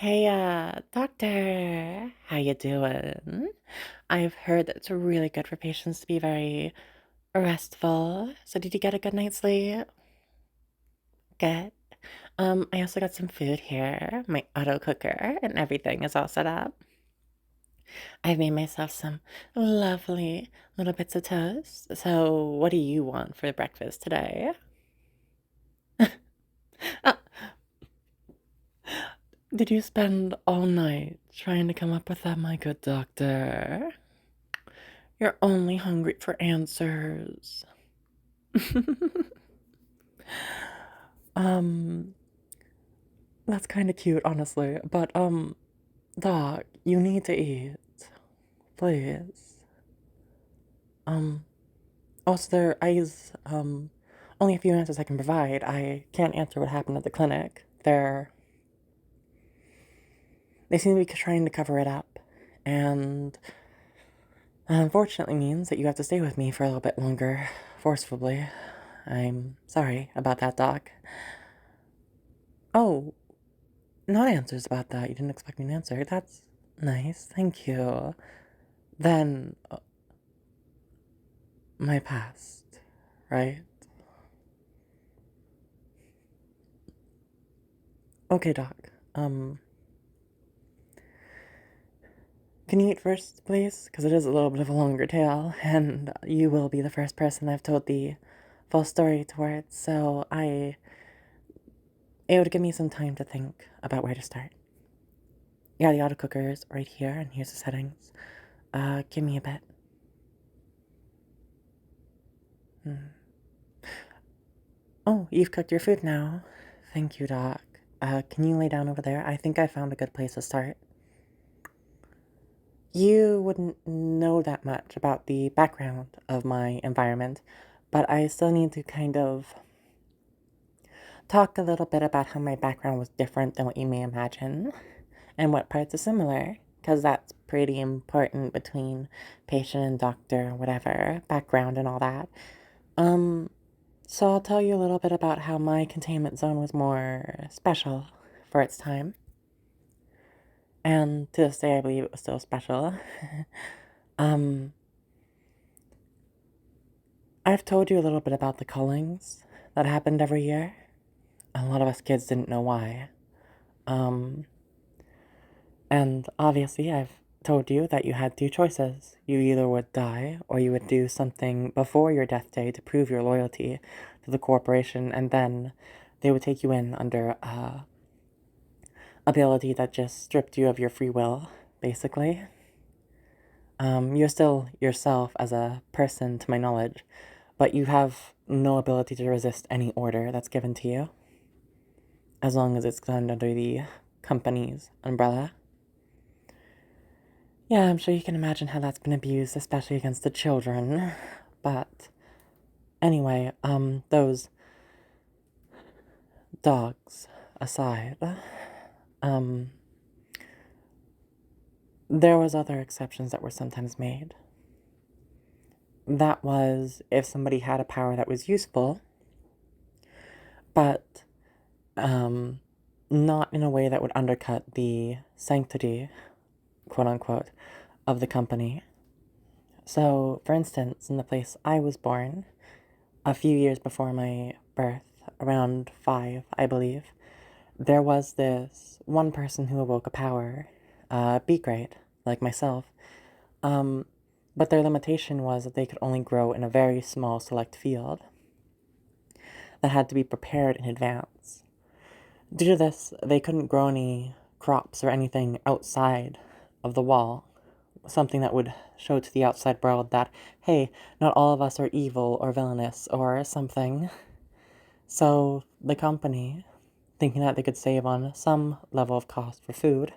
Heya, doctor, how you doing? I've heard that it's really good for patients to be very restful. So did you get a good night's sleep? Good. I also got some food here. My auto cooker and everything is all set up. I've made myself some lovely little bits of toast. So what do you want for breakfast today? Uh, did you spend all night trying to come up with that, my good doctor? You're only hungry for answers. um, that's kind of cute, honestly. But, Doc, you need to eat. Please. Um, also, there is, only a few answers I can provide. I can't answer what happened at the clinic. They seem to be trying to cover it up. And unfortunately means that you have to stay with me for a little bit longer, forcefully. I'm sorry about that, Doc. Oh, not answers about that. You didn't expect me to answer. That's nice. Thank you. Then, my past, right? Okay, Doc. Can you eat first, please? Because it is a little bit of a longer tale, and you will be the first person I've told the full story towards, so it would give me some time to think about where to start. Yeah, the auto cooker is right here, and here's the settings. Give me a bit. Oh, you've cooked your food now. Thank you, Doc. Can you lay down over there? I think I found a good place to start. You wouldn't know that much about the background of my environment, but I still need to kind of talk a little bit about how my background was different than what you may imagine, and what parts are similar, because that's pretty important between patient and doctor, whatever, background and all that. So I'll tell you a little bit about how my containment zone was more special for its time. And to this day, I believe it was still special. I've told you a little bit about the cullings that happened every year. A lot of us kids didn't know why. And obviously, I've told you that you had two choices. You either would die, or you would do something before your death day to prove your loyalty to the corporation, and then they would take you in under ability that just stripped you of your free will, basically. You're still yourself as a person, to my knowledge, but you have no ability to resist any order that's given to you, as long as it's done under the company's umbrella. Yeah, I'm sure you can imagine how that's been abused, especially against the children. But anyway, those dogs aside, there was other exceptions that were sometimes made. That was if somebody had a power that was useful, but not in a way that would undercut the sanctity, quote unquote, of the company. So, for instance, in the place I was born, a few years before my birth, around 5, I believe, there was this one person who awoke a power, B grade, like myself, but their limitation was that they could only grow in a very small select field that had to be prepared in advance. Due to this, they couldn't grow any crops or anything outside of the wall, something that would show to the outside world that, hey, not all of us are evil or villainous or something. So the company, thinking that they could save on some level of cost for food,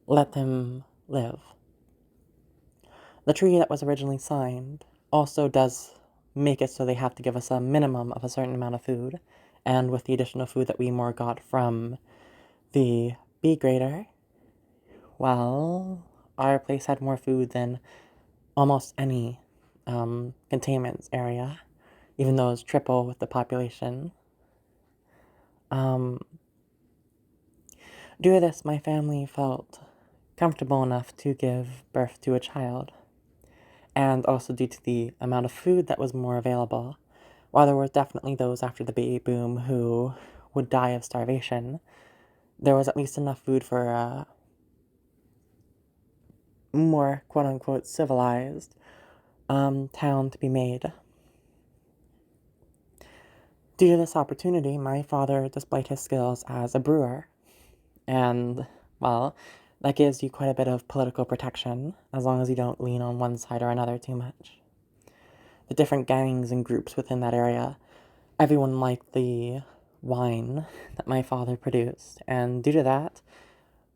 let them live. The treaty that was originally signed also does make it so they have to give us a minimum of a certain amount of food, and with the additional food that we more got from the B grader, well, our place had more food than almost any containment area, even though it's triple with the population. Due to this, my family felt comfortable enough to give birth to a child, and also due to the amount of food that was more available. While there were definitely those after the baby boom who would die of starvation, there was at least enough food for a more quote-unquote civilized town to be made. Due to this opportunity, my father displayed his skills as a brewer, and, well, that gives you quite a bit of political protection, as long as you don't lean on one side or another too much. The different gangs and groups within that area, everyone liked the wine that my father produced, and due to that,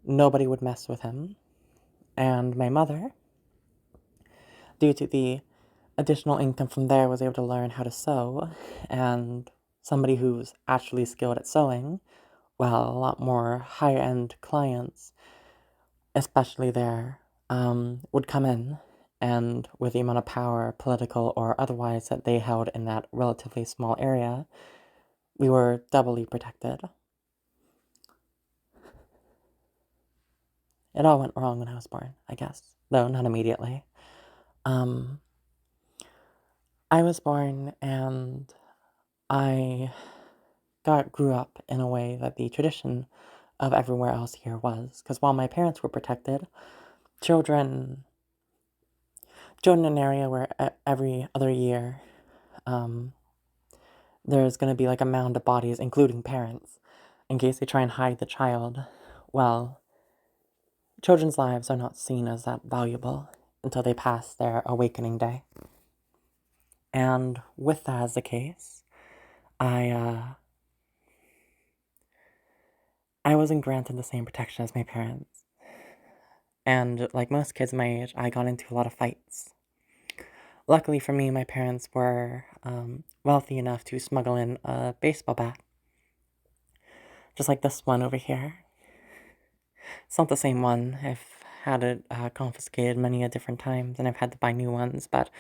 nobody would mess with him. And my mother, due to the additional income from there, was able to learn how to sew, and somebody who's actually skilled at sewing, well, a lot more higher-end clients, especially there, would come in, and with the amount of power, political or otherwise, that they held in that relatively small area, we were doubly protected. It all went wrong when I was born, I guess, though not immediately. I was born, and I grew up in a way that the tradition of everywhere else here was, because while my parents were protected, children in an area where every other year, there's going to be like a mound of bodies, including parents, in case they try and hide the child. Well, children's lives are not seen as that valuable until they pass their awakening day. And with that as the case, I wasn't granted the same protection as my parents. And like most kids my age, I got into a lot of fights. Luckily for me, my parents were wealthy enough to smuggle in a baseball bat. Just like this one over here. It's not the same one. I've had it confiscated many a different times, and I've had to buy new ones, but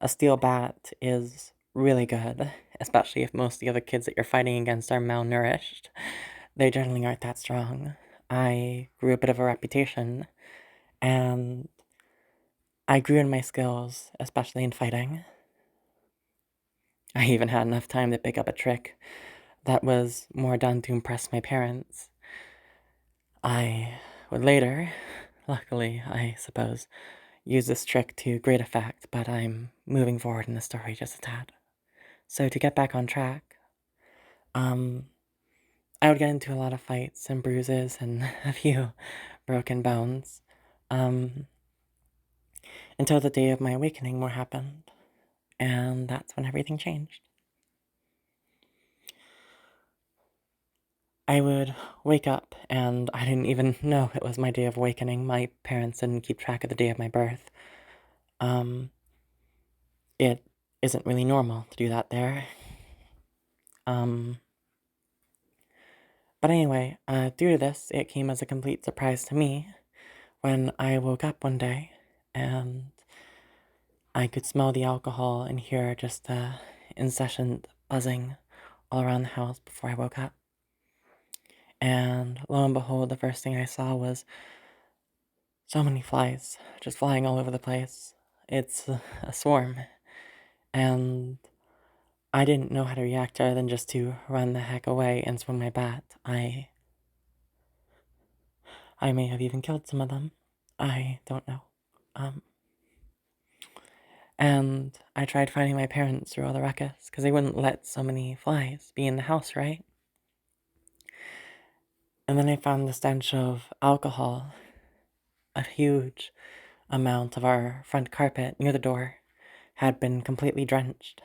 a steel bat is really good, especially if most of the other kids that you're fighting against are malnourished. They generally aren't that strong. I grew a bit of a reputation, and I grew in my skills, especially in fighting. I even had enough time to pick up a trick that was more done to impress my parents. I would later, luckily, I suppose, use this trick to great effect, but I'm moving forward in the story just a tad. So to get back on track, I would get into a lot of fights and bruises and a few broken bones, until the day of my awakening more happened, and that's when everything changed. I would wake up, and I didn't even know it was my day of awakening. My parents didn't keep track of the day of my birth. It isn't really normal to do that there. But anyway, due to this, it came as a complete surprise to me when I woke up one day, and I could smell the alcohol and hear just the incessant buzzing all around the house before I woke up. And lo and behold, the first thing I saw was so many flies just flying all over the place. It's a swarm. And I didn't know how to react other than just to run the heck away and swing my bat. I may have even killed some of them. I don't know. And I tried finding my parents through all the ruckus, because they wouldn't let so many flies be in the house, right? And then I found the stench of alcohol. A huge amount of our front carpet near the door had been completely drenched.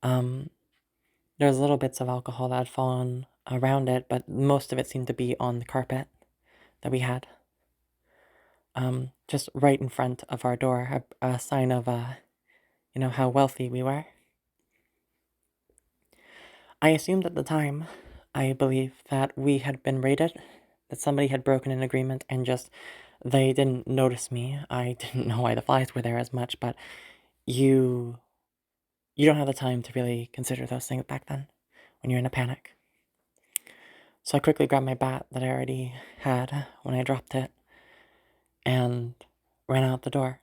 There was little bits of alcohol that had fallen around it, but most of it seemed to be on the carpet that we had. Just right in front of our door, a sign of, how wealthy we were. I assumed at the time, I believe, that we had been raided, that somebody had broken an agreement and just, they didn't notice me. I didn't know why the flies were there as much, but you don't have the time to really consider those things back then when you're in a panic. So I quickly grabbed my bat that I already had when I dropped it and ran out the door.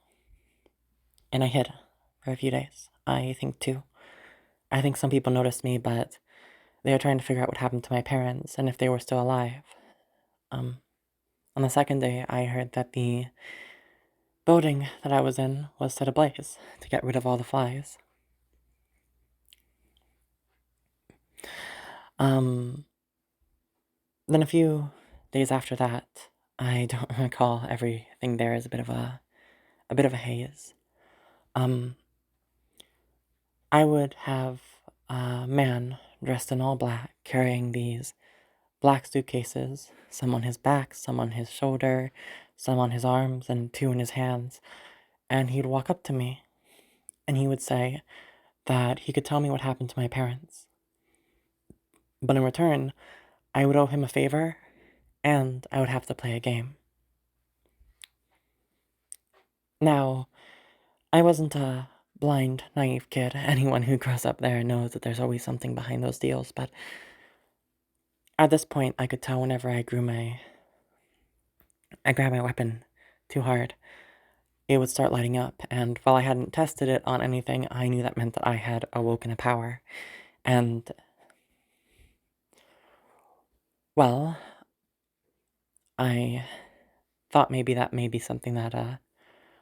And I hid for a few days. I think 2. I think some people noticed me, but they were trying to figure out what happened to my parents and if they were still alive. On the second day, I heard that the building that I was in was set ablaze to get rid of all the flies. Then a few days after that, I don't recall, everything there is a bit of a haze. I would have a man dressed in all black carrying these black suitcases, some on his back, some on his shoulder, some on his arms, and 2 in his hands, and he'd walk up to me, and he would say that he could tell me what happened to my parents. But in return, I would owe him a favor, and I would have to play a game. Now, I wasn't a blind, naive kid. Anyone who grows up there knows that there's always something behind those deals, but at this point, I could tell whenever I grabbed my weapon too hard, it would start lighting up, and while I hadn't tested it on anything, I knew that meant that I had awoken a power. And, well, I thought maybe that may be something that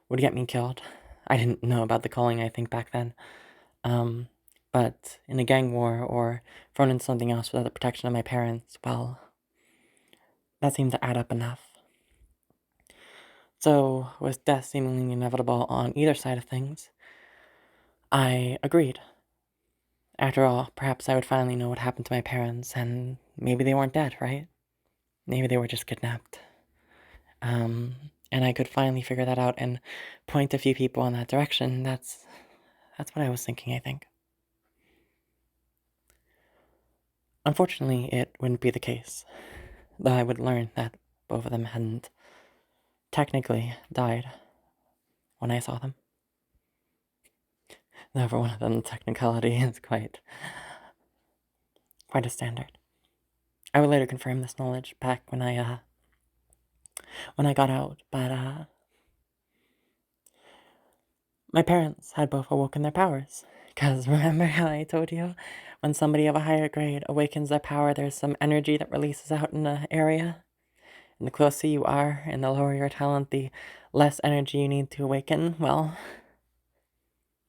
would get me killed. I didn't know about the calling, I think, back then. But in a gang war or thrown into something else without the protection of my parents, well, that seemed to add up enough. So, with death seemingly inevitable on either side of things, I agreed. After all, perhaps I would finally know what happened to my parents, and maybe they weren't dead, right? Maybe they were just kidnapped. And I could finally figure that out and point a few people in that direction. That's what I was thinking, I think. Unfortunately, it wouldn't be the case, though I would learn that both of them hadn't technically died when I saw them. Though for one of them, technicality is quite a standard. I would later confirm this knowledge back when I got out, but my parents had both awoken their powers. Because remember how I told you, when somebody of a higher grade awakens their power, there's some energy that releases out in the area? And the closer you are, and the lower your talent, the less energy you need to awaken. Well,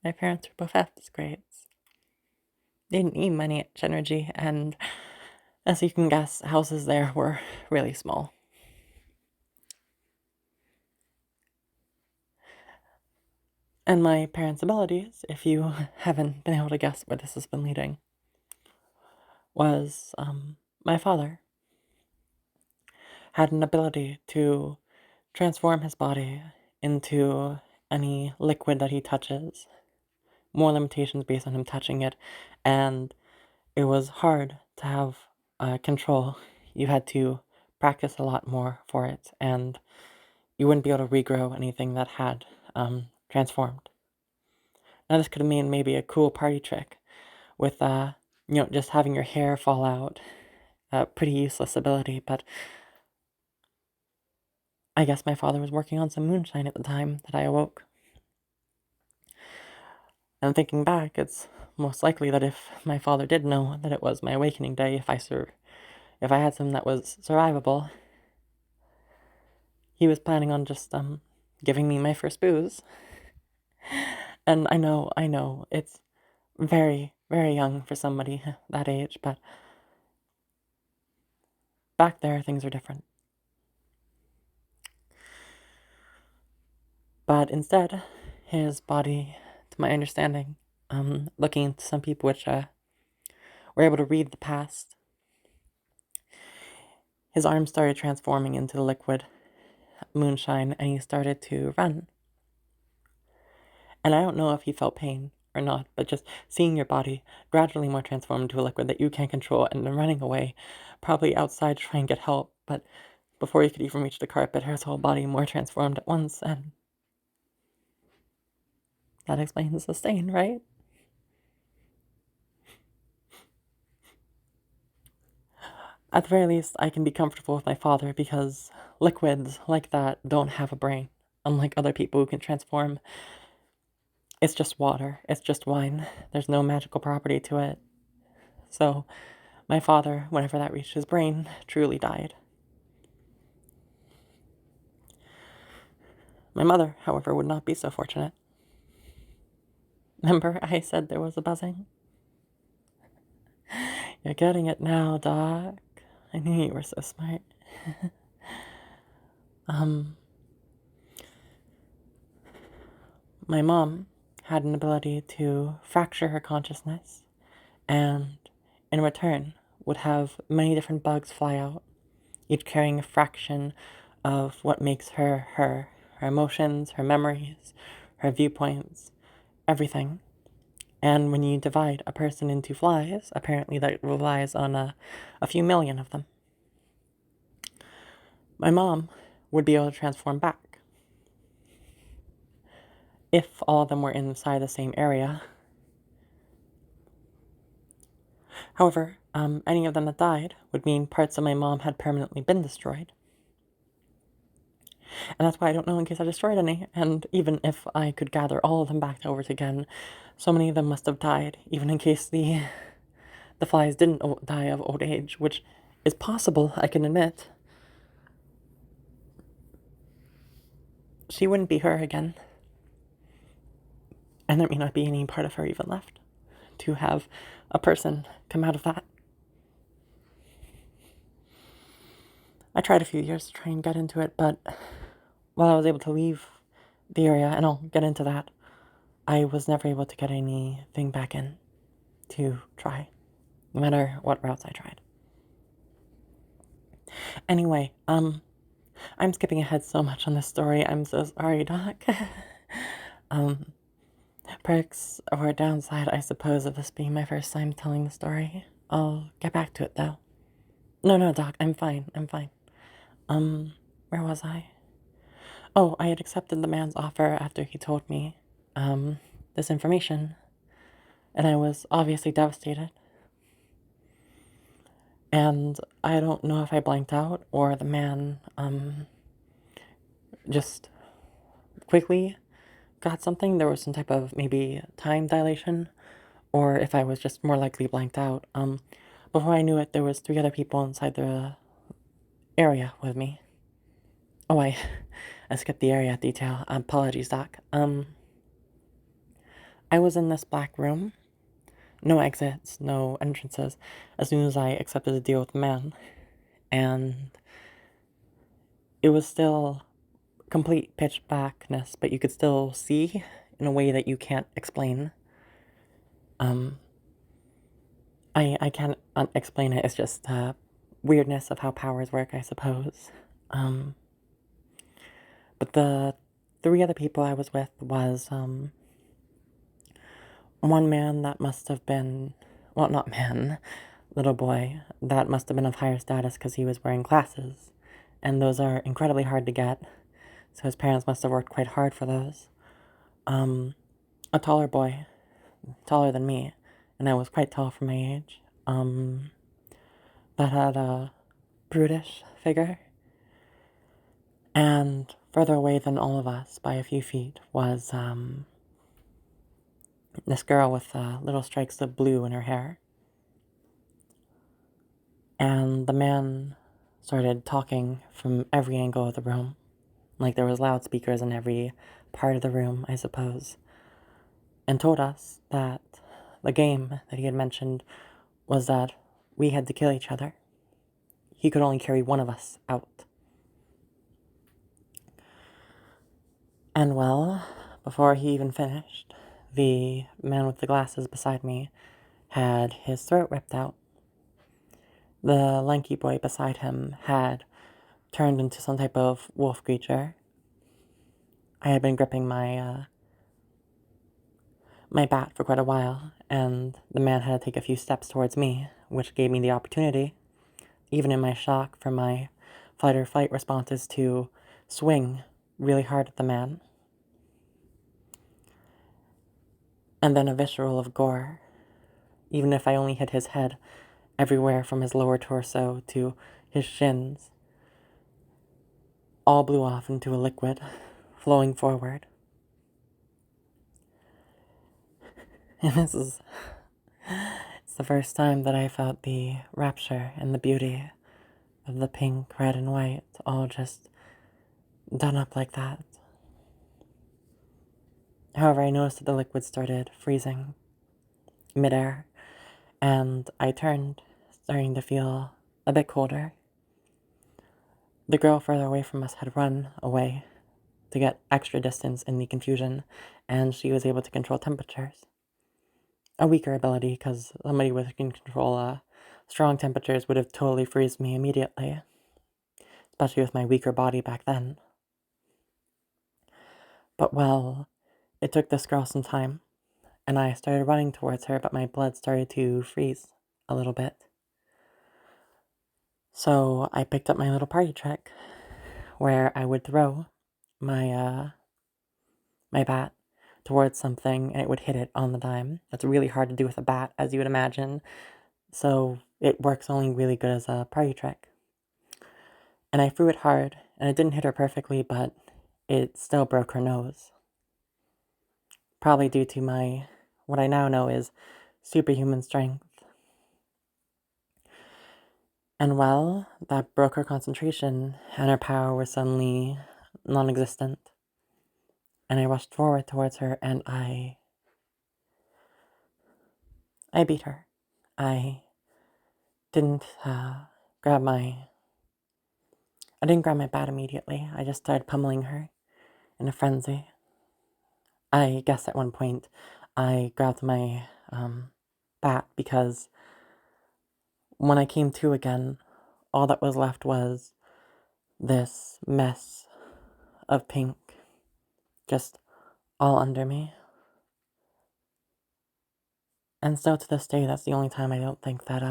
my parents were both F's grades. They didn't need much energy, and as you can guess, houses there were really small. And my parents' abilities, if you haven't been able to guess where this has been leading, was my father had an ability to transform his body into any liquid that he touches. More limitations based on him touching it, and it was hard to have control. You had to practice a lot more for it, and you wouldn't be able to regrow anything that had transformed. Now, this could have been maybe a cool party trick with, just having your hair fall out. A pretty useless ability, but I guess my father was working on some moonshine at the time that I awoke. And thinking back, it's most likely that if my father did know that it was my awakening day, if I had something that was survivable, he was planning on just giving me my first booze. And I know, it's very, very young for somebody that age, but back there things are different. But instead, his body, to my understanding, looking into some people which were able to read the past, his arms started transforming into the liquid moonshine, and he started to run. And I don't know if he felt pain or not, but just seeing your body gradually more transformed into a liquid that you can't control, and then running away, probably outside to try and get help, but before you could even reach the carpet, his whole body more transformed at once, and that explains the stain, right? At the very least, I can be comfortable with my father because liquids like that don't have a brain. Unlike other people who can transform, it's just water, it's just wine. There's no magical property to it. So, my father, whenever that reached his brain, truly died. My mother, however, would not be so fortunate. Remember I said there was a buzzing? You're getting it now, Doc. I knew you were so smart. My mom had an ability to fracture her consciousness, and in return would have many different bugs fly out, each carrying a fraction of what makes her her emotions, her memories, her viewpoints, everything. And when you divide a person into flies, apparently that relies on a few million of them. My mom would be able to transform back if all of them were inside the same area. However, any of them that died would mean parts of my mom had permanently been destroyed. And that's why I don't know in case I destroyed any, and even if I could gather all of them back over again, so many of them must have died, even in case the flies didn't die of old age, which is possible, I can admit. She wouldn't be her again. And there may not be any part of her even left to have a person come out of that. I tried a few years to try and get into it, but while I was able to leave the area, and I'll get into that, I was never able to get anything back in to try, no matter what routes I tried. Anyway, I'm skipping ahead so much on this story. I'm so sorry, Doc. Perks or downside, I suppose, of this being my first time telling the story. I'll get back to it, though. No, Doc, I'm fine. Where was I? Oh, I had accepted the man's offer after he told me, this information, and I was obviously devastated. And I don't know if I blanked out or the man, just quickly got something. There was some type of maybe time dilation, or if I was just more likely blanked out. Before I knew it, there was 3 other people inside the area with me. Oh, I skipped the area detail. Apologies, Doc. I was in this black room. No exits, no entrances, as soon as I accepted the deal with the man. And it was still complete pitch blackness, but you could still see in a way that you can't explain. I can't explain it. It's just weirdness of how powers work, I suppose. But the 3 other people I was with was one man that must have been, well, not man, little boy, that must have been of higher status because he was wearing glasses, and those are incredibly hard to get, so his parents must have worked quite hard for those. A taller boy, taller than me, and I was quite tall for my age, that had a brutish figure. And further away than all of us by a few feet was this girl with little strikes of blue in her hair. And the man started talking from every angle of the room, like there was loudspeakers in every part of the room, I suppose, and told us that the game that he had mentioned was that we had to kill each other. He could only carry one of us out. And well, before he even finished, the man with the glasses beside me had his throat ripped out. The lanky boy beside him had turned into some type of wolf creature. I had been gripping my bat for quite a while, and the man had to take a few steps towards me, which gave me the opportunity, even in my shock from my fight or flight responses, to swing really hard at the man. And then a visceral of gore. Even if I only hit his head, everywhere from his lower torso to his shins, all blew off into a liquid, flowing forward. And it's the first time that I felt the rapture and the beauty of the pink, red, and white all just done up like that. However, I noticed that the liquid started freezing midair, and I turned, starting to feel a bit colder. The girl further away from us had run away to get extra distance in the confusion, and she was able to control temperatures. A weaker ability, because somebody who can control strong temperatures would have totally freeze me immediately, especially with my weaker body back then. But well, it took this girl some time, and I started running towards her, but my blood started to freeze a little bit. So I picked up my little party trick, where I would throw my my bat towards something, and it would hit it on the dime. That's really hard to do with a bat, as you would imagine, so it works only really good as a party trick. And I threw it hard, and it didn't hit her perfectly, but it still broke her nose. Probably due to my, what I now know is, superhuman strength. And well, that broke her concentration, and her power was suddenly non-existent. And I rushed forward towards her, and I beat her. I didn't grab my bat immediately. I just started pummeling her in a frenzy. I guess at one point I grabbed my bat, because when I came to again, all that was left was this mess of pink just all under me. And so to this day, that's the only time I don't think that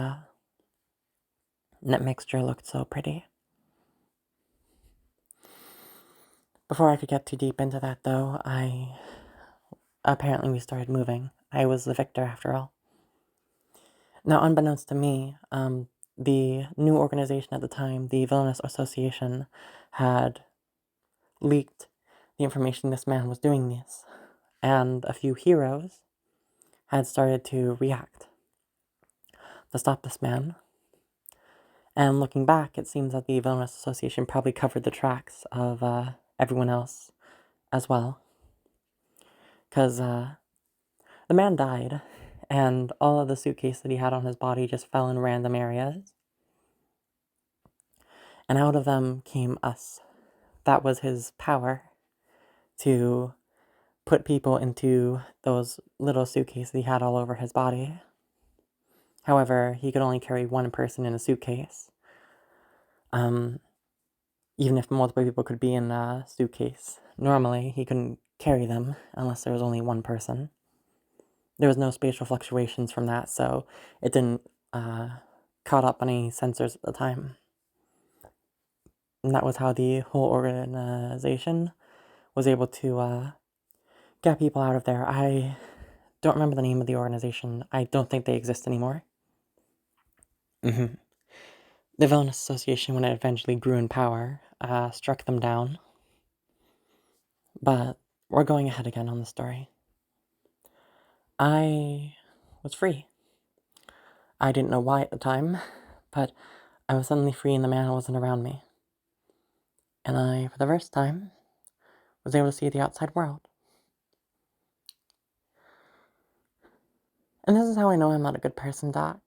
that mixture looked so pretty. Before I could get too deep into that, though, apparently we started moving. I was the victor, after all. Now, unbeknownst to me, the new organization at the time, the Villainous Association, had leaked the information this man was doing this, and a few heroes had started to react to stop this man. And looking back, it seems that the Villainous Association probably covered the tracks of everyone else as well. Because the man died, and all of the suitcase that he had on his body just fell in random areas. And out of them came us. That was his power, to put people into those little suitcases he had all over his body. However, he could only carry one person in a suitcase. Even if multiple people could be in a suitcase, normally he couldn't carry them unless there was only one person. There was no spatial fluctuations from that, so it didn't caught up on any sensors at the time. And that was how the whole organization was able to get people out of there. I don't remember the name of the organization. I don't think they exist anymore. The Villainous Association, when it eventually grew in power, struck them down. But we're going ahead again on the story. I was free. I didn't know why at the time, but I was suddenly free and the man wasn't around me. And I, for the first time, was able to see the outside world. And this is how I know I'm not a good person, Doc.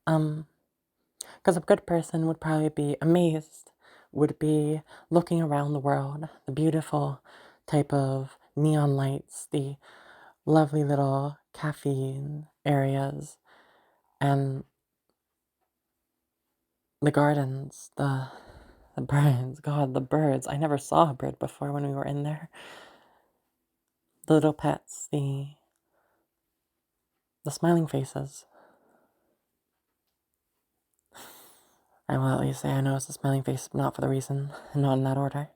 Because a good person would probably be amazed, would be looking around the world, the beautiful type of neon lights, the lovely little caffeine areas, and the gardens, the birds. God, the birds. I never saw a bird before when we were in there. The little pets, the smiling faces. I will at least say I noticed the smiling face, but not for the reason, and not in that order.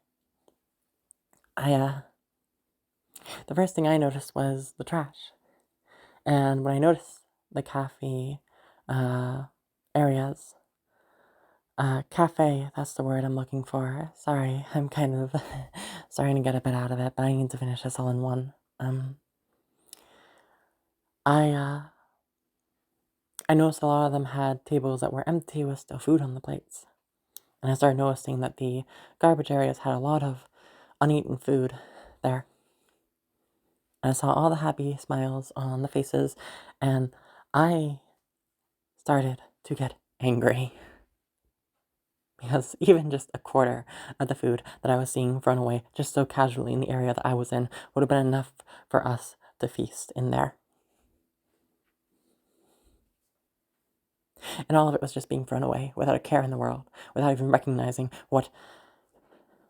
The first thing I noticed was the trash. And when I noticed the cafe areas. Cafe, that's the word I'm looking for. Sorry, I'm kind of starting to get a bit out of it, but I need to finish this all in one. I noticed a lot of them had tables that were empty with still food on the plates. And I started noticing that the garbage areas had a lot of uneaten food there. And I saw all the happy smiles on the faces, and I started to get angry. Because even just a quarter of the food that I was seeing thrown away just so casually in the area that I was in would have been enough for us to feast in there. And all of it was just being thrown away without a care in the world, without even recognizing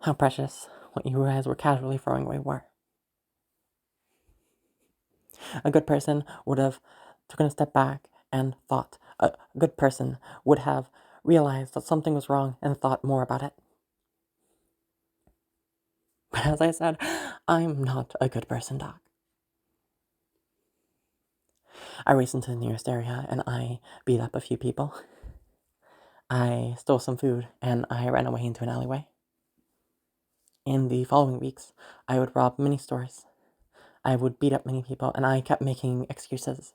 how precious what you guys were casually throwing away were. A good person would have taken a step back and thought. A good person would have realized that something was wrong and thought more about it. But as I said, I'm not a good person, Doc. I raced into the nearest area and I beat up a few people. I stole some food and I ran away into an alleyway. In the following weeks, I would rob many stores. I would beat up many people, and I kept making excuses.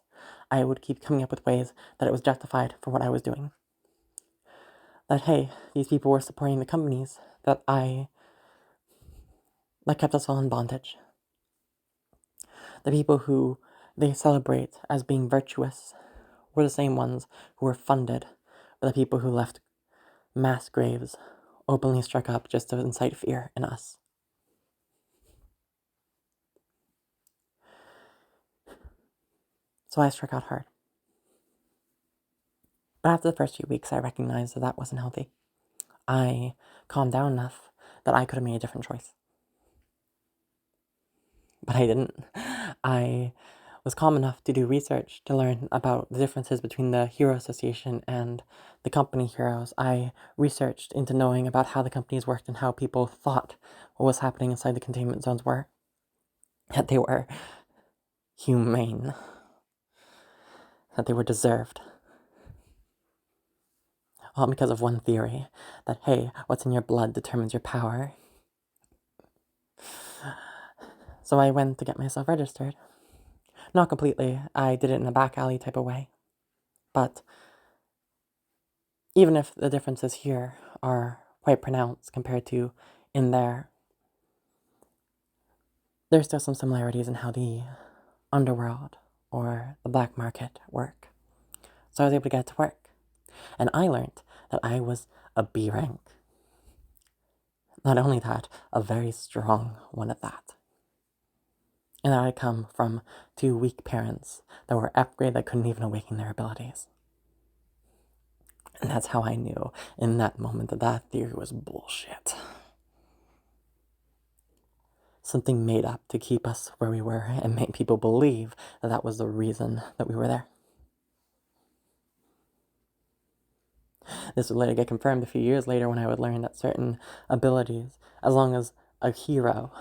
I would keep coming up with ways that it was justified for what I was doing. That, hey, these people were supporting the companies that kept us all in bondage. The people who they celebrate as being virtuous were the same ones who were funded by the people who left mass graves openly struck up just to incite fear in us. So I struck out hard. But after the first few weeks, I recognized that that wasn't healthy. I calmed down enough that I could have made a different choice. But I didn't. I was calm enough to do research to learn about the differences between the Hero Association and the company heroes. I researched into knowing about how the companies worked and how people thought what was happening inside the containment zones were. That they were humane. That they were deserved. All because of one theory, that, hey, what's in your blood determines your power. So I went to get myself registered. Not completely, I did it in a back alley type of way. But even if the differences here are quite pronounced compared to in there, there's still some similarities in how the underworld or the black market work. So I was able to get to work. And I learned that I was a B rank. Not only that, a very strong one at that. And that I come from two weak parents that were F grade that couldn't even awaken their abilities. And that's how I knew in that moment that that theory was bullshit. Something made up to keep us where we were and make people believe that that was the reason that we were there. This would later get confirmed a few years later when I would learn that certain abilities, as long as a hero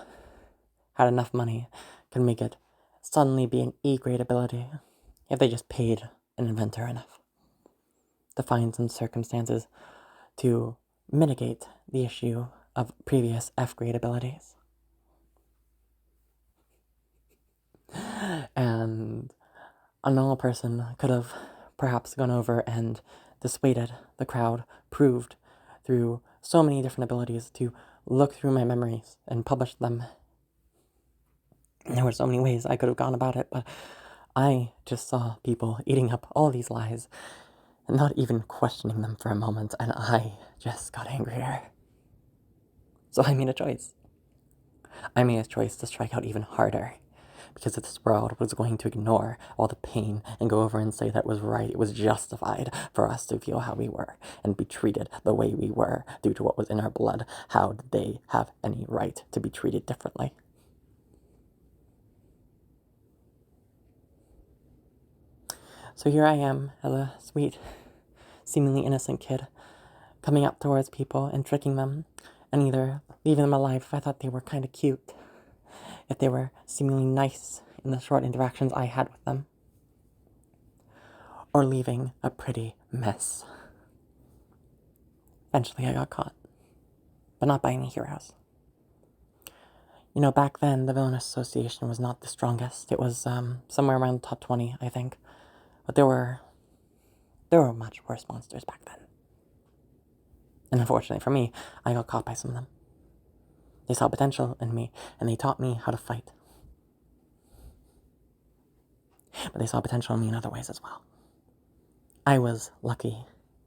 had enough money, could make it suddenly be an E-grade ability if they just paid an inventor enough to find some circumstances to mitigate the issue of previous F-grade abilities. And a normal person could have perhaps gone over and dissuaded the crowd, proved through so many different abilities to look through my memories and publish them. And there were so many ways I could have gone about it, but I just saw people eating up all these lies and not even questioning them for a moment, and I just got angrier. So I made a choice. I made a choice to strike out even harder, because this world was going to ignore all the pain and go over and say that was right, it was justified for us to feel how we were and be treated the way we were due to what was in our blood. How did they have any right to be treated differently? So here I am as a sweet, seemingly innocent kid, coming up towards people and tricking them, and either leaving them alive if I thought they were kind of cute, if they were seemingly nice in the short interactions I had with them, or leaving a pretty mess. Eventually I got caught, but not by any heroes. You know, back then, the Villainous Association was not the strongest. It was somewhere around the top 20, I think. But there were much worse monsters back then. And unfortunately for me, I got caught by some of them. They saw potential in me, and they taught me how to fight. But they saw potential in me in other ways as well. I was lucky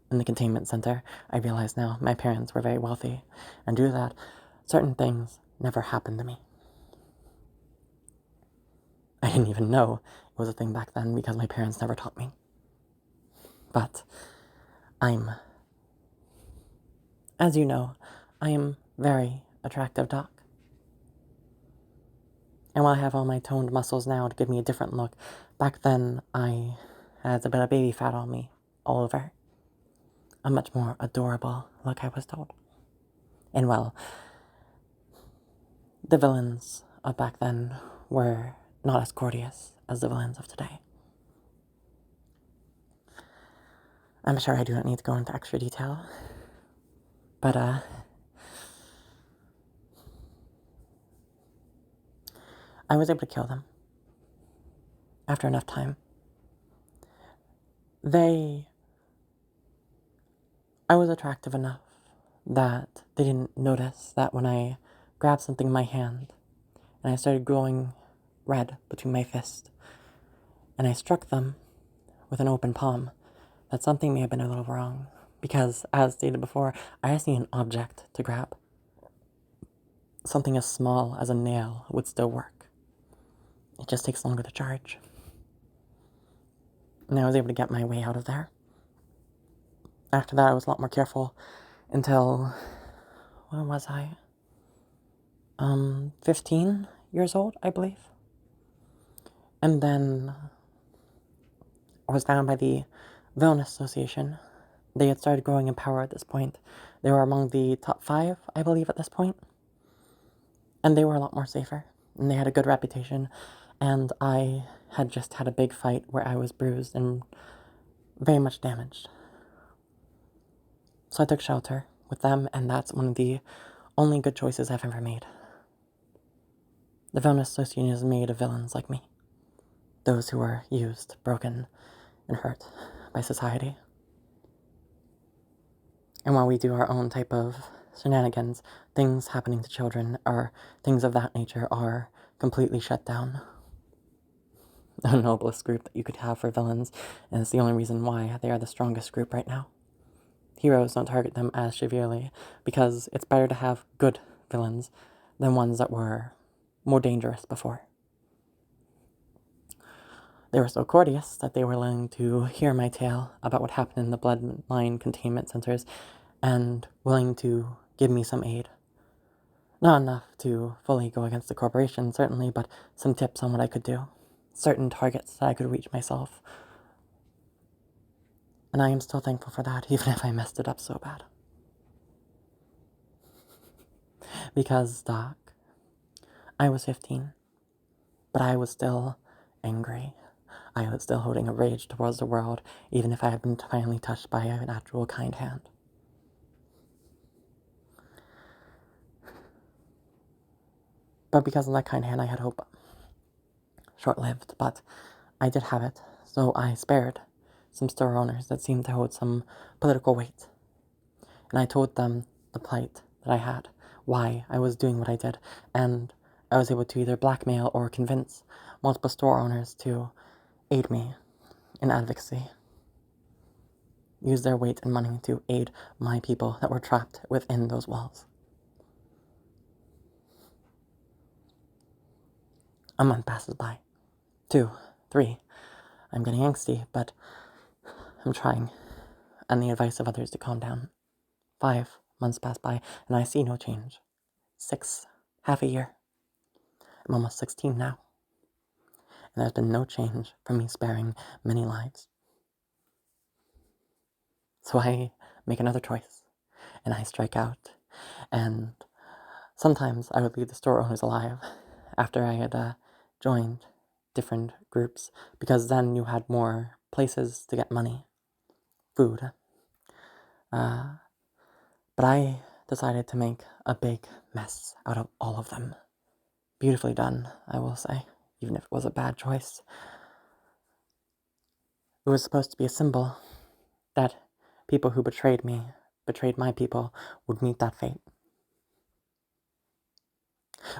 in the containment center. I realize now my parents were very wealthy, and due to that, certain things never happened to me. I didn't even know it was a thing back then because my parents never taught me. But as you know, I am very attractive doc. And while I have all my toned muscles now to give me a different look, back then I had a bit of baby fat on me all over. A much more adorable look, I was told. And well, the villains of back then were not as courteous as the villains of today. I'm sure I do not need to go into extra detail, but I was able to kill them after enough time. I was attractive enough that they didn't notice that when I grabbed something in my hand and I started glowing red between my fists and I struck them with an open palm, that something may have been a little wrong because, as stated before, I just need an object to grab. Something as small as a nail would still work. It just takes longer to charge. And I was able to get my way out of there. After that, I was a lot more careful until, when was I? 15 years old, I believe. And then I was found by the Villainous Association. They had started growing in power at this point. They were among the top 5, I believe, at this point. And they were a lot more safer. And they had a good reputation. And I had just had a big fight where I was bruised and very much damaged. So I took shelter with them, and that's one of the only good choices I've ever made. The Villainous Association is made of villains like me. Those who are used, broken, and hurt by society. And while we do our own type of shenanigans, things happening to children or things of that nature are completely shut down. The noblest group that you could have for villains, and it's the only reason why they are the strongest group right now. Heroes don't target them as severely, because it's better to have good villains than ones that were more dangerous before. They were so courteous that they were willing to hear my tale about what happened in the bloodline containment centers, and willing to give me some aid. Not enough to fully go against the corporation, certainly, but some tips on what I could do. Certain targets that I could reach myself. And I am still thankful for that, even if I messed it up so bad. Because, Doc, I was 15, but I was still angry. I was still holding a rage towards the world, even if I had been finally touched by an actual kind hand. But because of that kind hand, I had hope. Short-lived, but I did have it, so I spared some store owners that seemed to hold some political weight. And I told them the plight that I had, why I was doing what I did, and I was able to either blackmail or convince multiple store owners to aid me in advocacy. Use their weight and money to aid my people that were trapped within those walls. A month passes by. 2, 3. I'm getting angsty, but I'm trying, and the advice of others to calm down. 5 months pass by, and I see no change. 6, half a year. I'm almost 16 now, and there's been no change from me sparing many lives. So I make another choice, and I strike out, and sometimes I would leave the store owners alive after I had joined different groups, because then you had more places to get money, food. But I decided to make a big mess out of all of them. Beautifully done, I will say, even if it was a bad choice. It was supposed to be a symbol that people who betrayed me, betrayed my people, would meet that fate.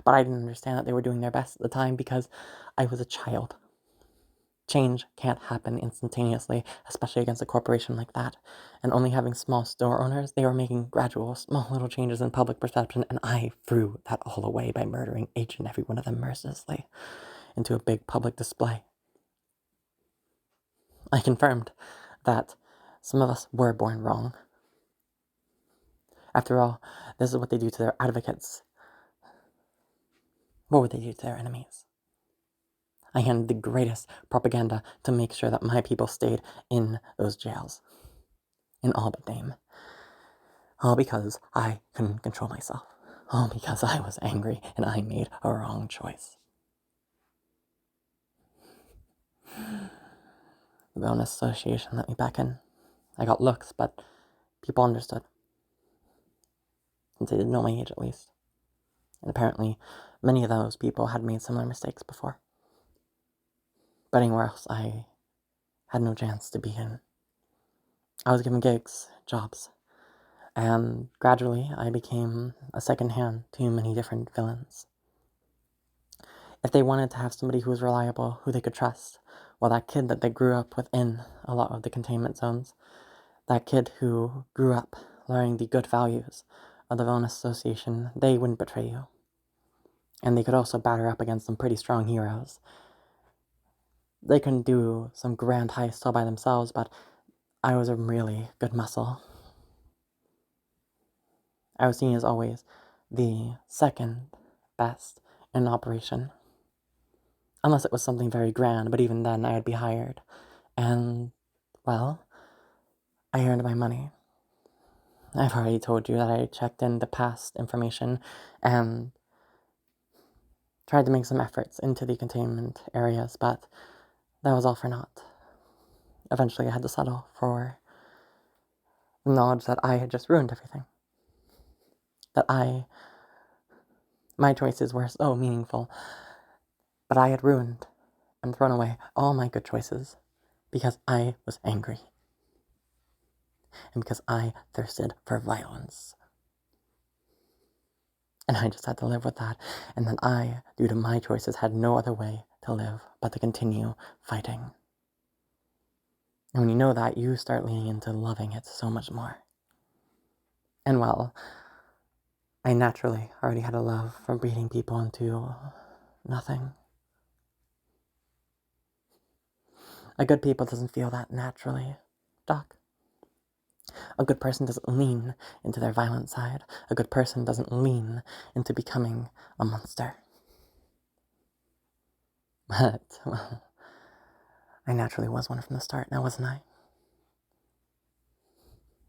But I didn't understand that they were doing their best at the time because I was a child. Change can't happen instantaneously, especially against a corporation like that. And only having small store owners, they were making gradual, small little changes in public perception, and I threw that all away by murdering each and every one of them mercilessly into a big public display. I confirmed that some of us were born wrong. After all, this is what they do to their advocates. What would they do to their enemies? I handed the greatest propaganda to make sure that my people stayed in those jails. In all but name. All because I couldn't control myself. All because I was angry and I made a wrong choice. The Bonus Association let me back in. I got looks, but people understood. Since they didn't know my age, at least. And apparently, many of those people had made similar mistakes before. But anywhere else, I had no chance to be in. I was given gigs, jobs, and gradually I became a second hand to many different villains. If they wanted to have somebody who was reliable, who they could trust, well, that kid that they grew up within a lot of the containment zones, that kid who grew up learning the good values of the Bonus Association, they wouldn't betray you. And they could also batter up against some pretty strong heroes. They couldn't do some grand heists all by themselves, but I was a really good muscle. I was seen as always the second best in operation. Unless it was something very grand, but even then I would be hired. And, well, I earned my money. I've already told you that I checked in the past information and tried to make some efforts into the containment areas, but that was all for naught. Eventually I had to settle for the knowledge that I had just ruined everything. That my choices were so meaningful, but I had ruined and thrown away all my good choices because I was angry. And because I thirsted for violence. And I just had to live with that. And then I, due to my choices, had no other way to live but to continue fighting. And when you know that, you start leaning into loving it so much more. And well, I naturally already had a love for beating people into nothing. A good people doesn't feel that naturally, Doc. A good person doesn't lean into their violent side. A good person doesn't lean into becoming a monster. But, well, I naturally was one from the start, now wasn't I?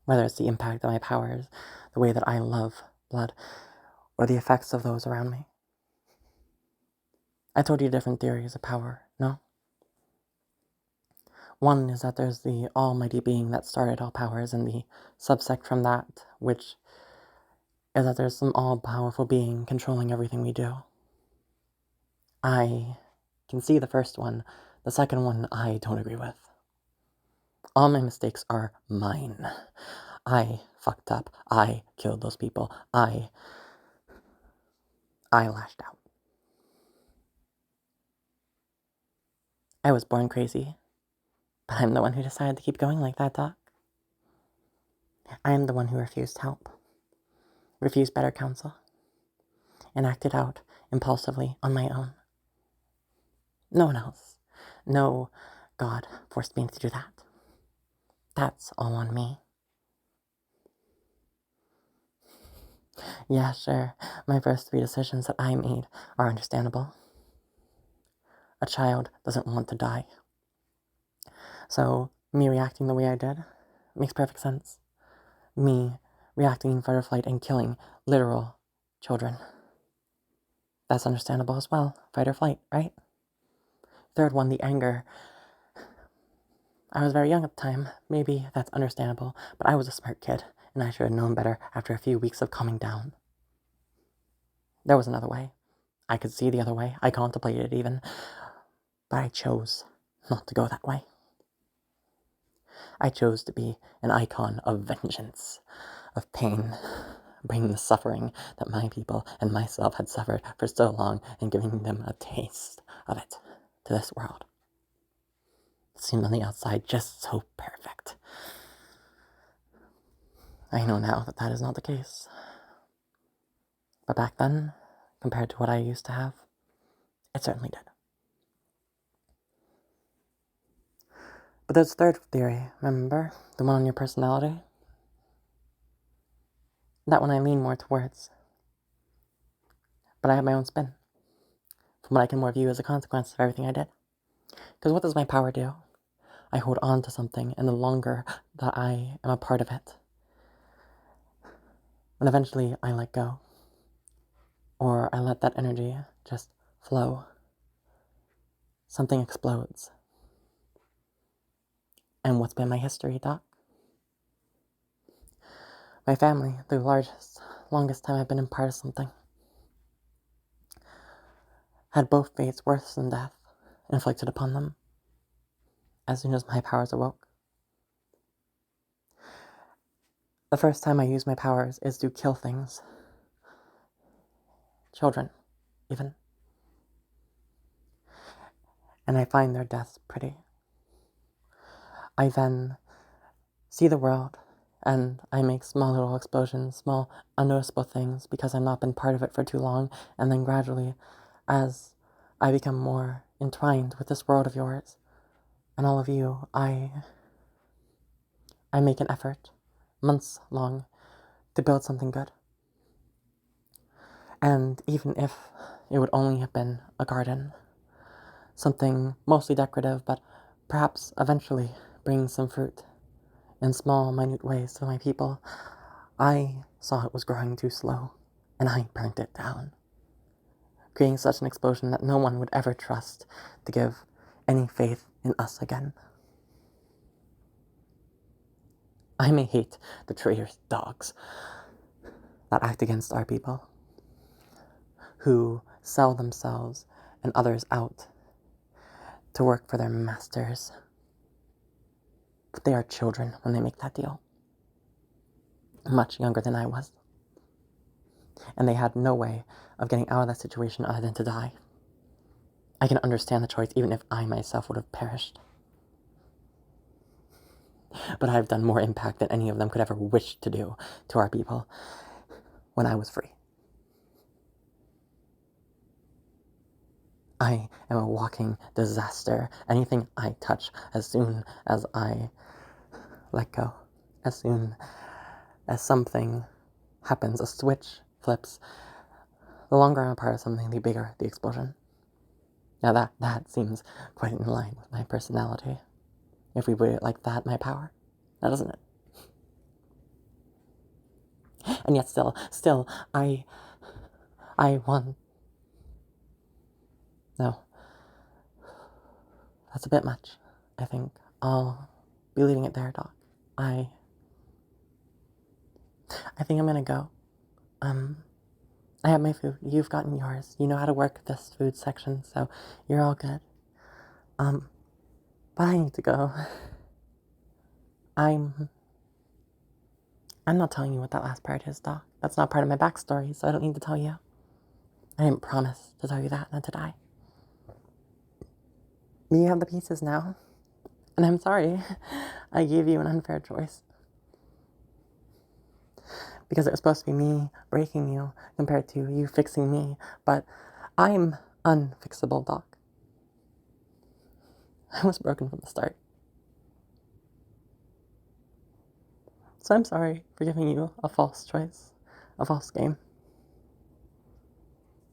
Whether it's the impact of my powers, the way that I love blood, or the effects of those around me. I told you different theories of power, no? One is that there's the almighty being that started all powers, and the subsect from that, which is that there's some all-powerful being controlling everything we do. I can see the first one. The second one I don't agree with. All my mistakes are mine. I fucked up. I killed those people. I lashed out. I was born crazy, but I'm the one who decided to keep going like that, Doc. I am the one who refused help, refused better counsel, and acted out impulsively on my own. No one else. No God forced me to do that. That's all on me. Yeah, sure, my first 3 decisions that I made are understandable. A child doesn't want to die. So, me reacting the way I did makes perfect sense. Me reacting in fight or flight and killing literal children. That's understandable as well. Fight or flight, right? Third one, the anger. I was very young at the time. Maybe that's understandable, but I was a smart kid, and I should have known better after a few weeks of calming down. There was another way. I could see the other way. I contemplated it even, but I chose not to go that way. I chose to be an icon of vengeance, of pain, bringing the suffering that my people and myself had suffered for so long and giving them a taste of it to this world. It seemed on the outside just so perfect. I know now that that is not the case. But back then, compared to what I used to have, it certainly did. But there's a third theory, remember? The one on your personality? That one I lean more towards. But I have my own spin. From what I can more view as a consequence of everything I did. Because what does my power do? I hold on to something, and the longer that I am a part of it, when eventually I let go, or I let that energy just flow, something explodes. And what's been my history, Doc? My family, the longest time I've been in part of something, had both fates worse than death inflicted upon them as soon as my powers awoke. The first time I use my powers is to kill things. Children, even. And I find their deaths pretty. I then see the world, and I make small little explosions, small unnoticeable things, because I've not been part of it for too long, and then gradually, as I become more entwined with this world of yours, and all of you, I make an effort, months long, to build something good. And even if it would only have been a garden, something mostly decorative, but perhaps eventually bring some fruit in small, minute ways to my people, I saw it was growing too slow, and I burnt it down, creating such an explosion that no one would ever trust to give any faith in us again. I may hate the traitorous dogs that act against our people, who sell themselves and others out to work for their masters. But they are children when they make that deal. Much younger than I was. And they had no way of getting out of that situation other than to die. I can understand the choice even if I myself would have perished. But I've done more impact than any of them could ever wish to do to our people when I was free. I am a walking disaster. Anything I touch, as soon as I let go, as soon as something happens, a switch flips, the longer I'm a part of something, the bigger the explosion. Now that seems quite in line with my personality. If we put it like that, my power. Now doesn't it? And yet still, I want... No. That's a bit much, I think. I'll be leaving it there, Doc. I think I'm gonna go. I have my food. You've gotten yours. You know how to work this food section, so you're all good. But I need to go. I'm not telling you what that last part is, Doc. That's not part of my backstory, so I don't need to tell you. I didn't promise to tell you that, not to die. You have the pieces now. And I'm sorry I gave you an unfair choice. Because it was supposed to be me breaking you compared to you fixing me. But I'm unfixable, Doc. I was broken from the start. So I'm sorry for giving you a false choice, a false game.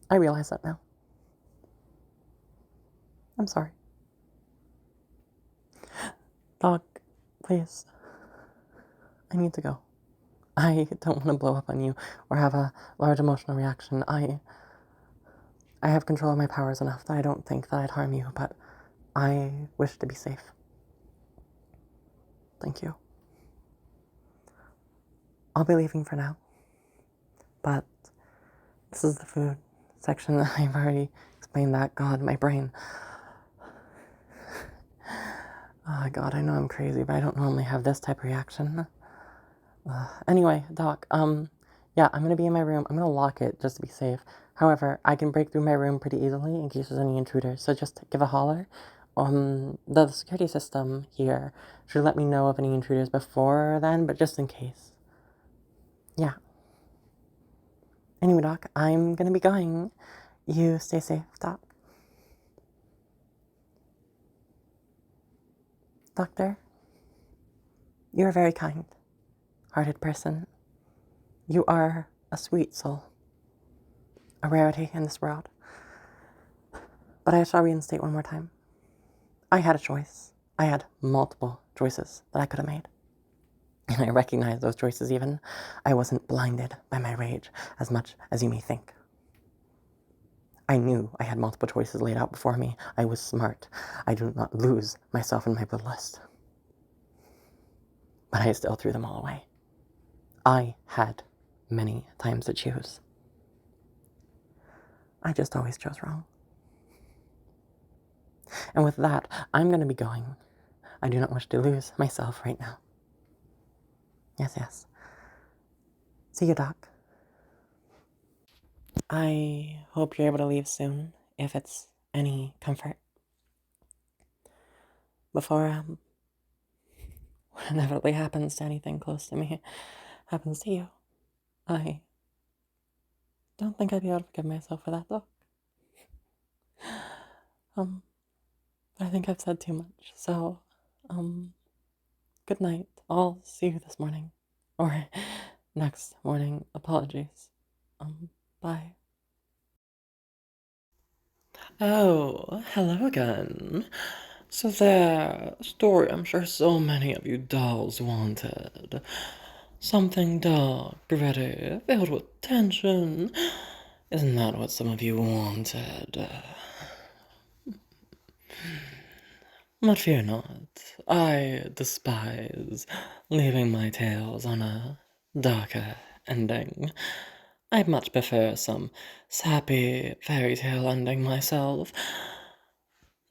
I realize that now. I'm sorry. Doc, please. I need to go. I don't want to blow up on you or have a large emotional reaction. I have control of my powers enough that I don't think that I'd harm you, but I wish to be safe. thank you. I'll be leaving for now, but this is the food section. I've already explained that. God, my brain. Oh, God, I know I'm crazy, but I don't normally have this type of reaction. Anyway, Doc, yeah, I'm gonna be in my room. I'm gonna lock it just to be safe. However, I can break through my room pretty easily in case there's any intruders, so just give a holler. The security system here should let me know of any intruders before then, but just in case. Yeah. Anyway, Doc, I'm gonna be going. You stay safe, Doc. Doctor, you're a very kind-hearted person. You are a sweet soul. A rarity in this world. But I shall reinstate one more time. I had a choice. I had multiple choices that I could have made. And I recognize those choices even. I wasn't blinded by my rage as much as you may think. I knew I had multiple choices laid out before me. I was smart. I did not lose myself in my bloodlust. But I still threw them all away. I had many times to choose. I just always chose wrong. And with that, I'm going to be going. I do not wish to lose myself right now. Yes, yes. See you, Doc. I hope you're able to leave soon, if it's any comfort. Before, what inevitably happens to anything close to me happens to you. I don't think I'd be able to forgive myself for that, though. I think I've said too much, so, good night. I'll see you this morning. Or next morning. Apologies. Bye. Oh, hello again. So the story I'm sure so many of you dolls wanted. Something dark, gritty, filled with tension. Isn't that what some of you wanted? But fear not, I despise leaving my tales on a darker ending. I'd much prefer some sappy fairy tale ending myself.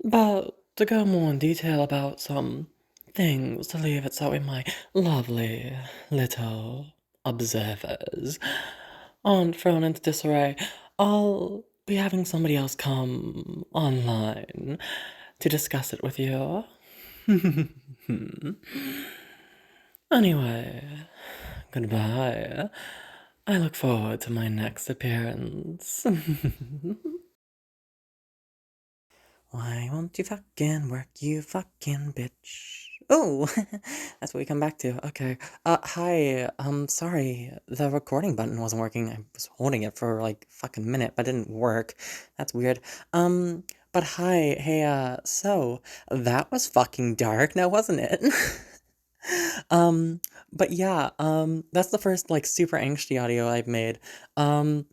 But to go more in detail about some things to leave it so in my lovely little observers aren't thrown into disarray, I'll be having somebody else come online to discuss it with you. Anyway, goodbye. I look forward to my next appearance. Why won't you fucking work, you fucking bitch? Oh, that's what we come back to. Okay. Hi. Sorry, the recording button wasn't working. I was holding it for like fucking minute, but it didn't work. That's weird. But hi, hey, so that was fucking dark now, wasn't it? But yeah, that's the first like super angsty audio I've made. And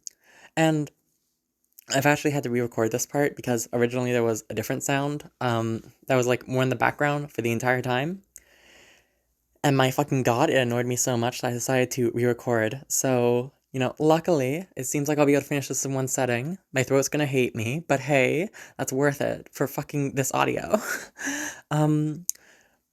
I've actually had to re-record this part because originally there was a different sound, that was like more in the background for the entire time. And my fucking god, it annoyed me so much that I decided to re-record. So, you know, luckily, it seems like I'll be able to finish this in one setting. My throat's gonna hate me, but hey, that's worth it for fucking this audio.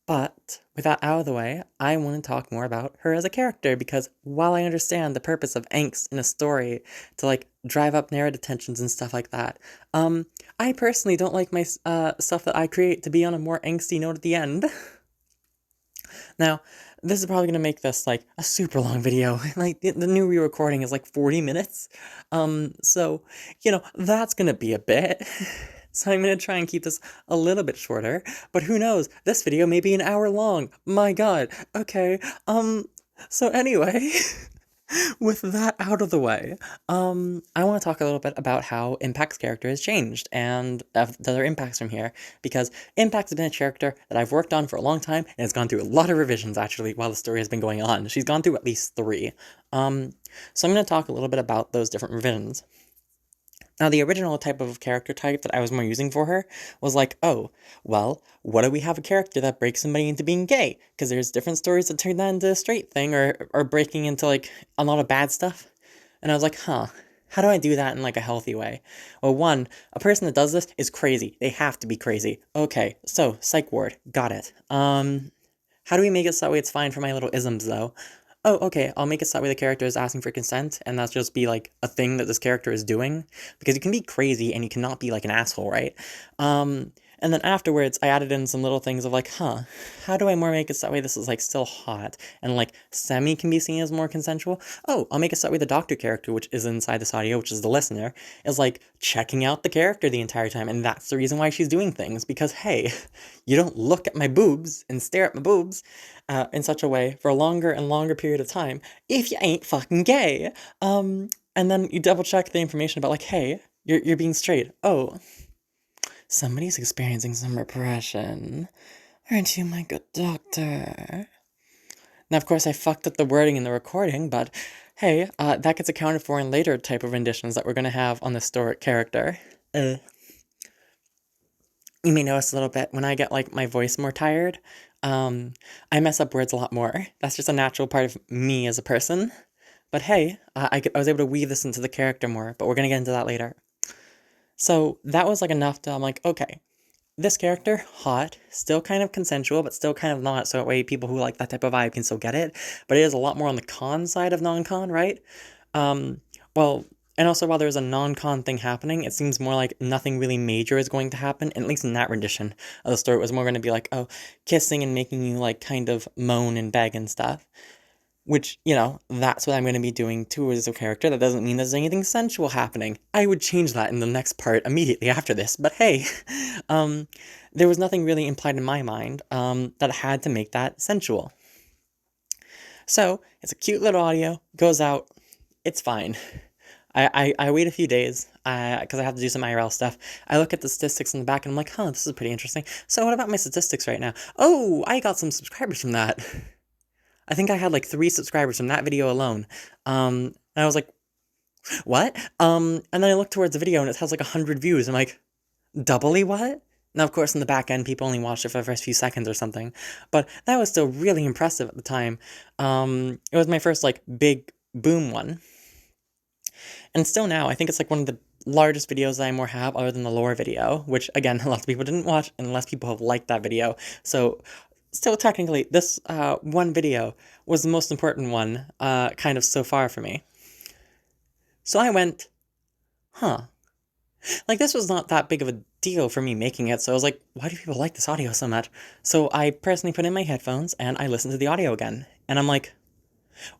But with that out of the way, I want to talk more about her as a character, because while I understand the purpose of angst in a story to like drive up narrative tensions and stuff like that, I personally don't like my stuff that I create to be on a more angsty note at the end. Now, this is probably going to make this like a super long video. Like the new re-recording is like 40 minutes. So, you know, that's going to be a bit. So I'm going to try and keep this a little bit shorter, but who knows, this video may be an hour long. My god. Okay. So anyway, with that out of the way, I want to talk a little bit about how Impact's character has changed and the other impacts from here, because Impact has been a character that I've worked on for a long time and has gone through a lot of revisions actually while the story has been going on. She's gone through at least 3. So I'm going to talk a little bit about those different revisions. Now, the original type of character type that I was more using for her was like, oh, well, what do we have a character that breaks somebody into being gay? Because there's different stories that turn that into a straight thing, or breaking into, like, a lot of bad stuff. And I was like, huh, how do I do that in, like, a healthy way? Well, one, a person that does this is crazy. They have to be crazy. Okay, so, psych ward, got it. How do we make it so that way it's fine for my little isms, though? Oh, okay, I'll make it so that way the character is asking for consent, and that's just be, like, a thing that this character is doing. Because you can be crazy, and you cannot be, like, an asshole, right? And then afterwards, I added in some little things of, like, huh, how do I more make it so that way this is, like, still hot, and, like, semi can be seen as more consensual? Oh, I'll make it so that way the doctor character, which is inside this audio, which is the listener, is, like, checking out the character the entire time, and that's the reason why she's doing things, because, hey, you don't look at my boobs and stare at my boobs in such a way for a longer and longer period of time if you ain't fucking gay. And then you double check the information about, like, hey, you're being straight. Oh, somebody's experiencing some repression. Aren't you my good doctor? Now, of course, I fucked up the wording in the recording, but hey, that gets accounted for in later type of renditions that we're going to have on the historic character. You may notice a little bit when I get, like, my voice more tired, I mess up words a lot more. That's just a natural part of me as a person. But hey, I was able to weave this into the character more, but we're gonna get into that later. So that was, like, enough to, I'm like, okay, this character, hot, still kind of consensual, but still kind of not, so that way people who like that type of vibe can still get it, but it is a lot more on the con side of non-con, right? Well, and also while there's a non-con thing happening, it seems more like nothing really major is going to happen, and at least in that rendition of the story, it was more going to be like, oh, kissing and making you, like, kind of moan and beg and stuff. Which, you know, that's what I'm going to be doing towards a character. That doesn't mean there's anything sensual happening. I would change that in the next part immediately after this, but hey, there was nothing really implied in my mind that had to make that sensual. So, it's a cute little audio, goes out, it's fine. I wait a few days, because I have to do some IRL stuff. I look at the statistics in the back and I'm like, huh, this is pretty interesting. So what about my statistics right now? Oh, I got some subscribers from that. I think I had, like, 3 subscribers from that video alone. And I was like, what? And then I looked towards the video and it has, like, 100 views. I'm like, doubly what? Now, of course, in the back end, people only watched it for the first few seconds or something. But that was still really impressive at the time. It was my first, like, big boom one. And still now, I think it's, like, one of the largest videos that I more have other than the lore video, which, again, a lot of people didn't watch, and less people have liked that video. So, still technically, this one video was the most important one, kind of so far for me. So I went, huh. Like, this was not that big of a deal for me making it, so I was like, why do people like this audio so much? So I personally put in my headphones, and I listened to the audio again. And I'm like,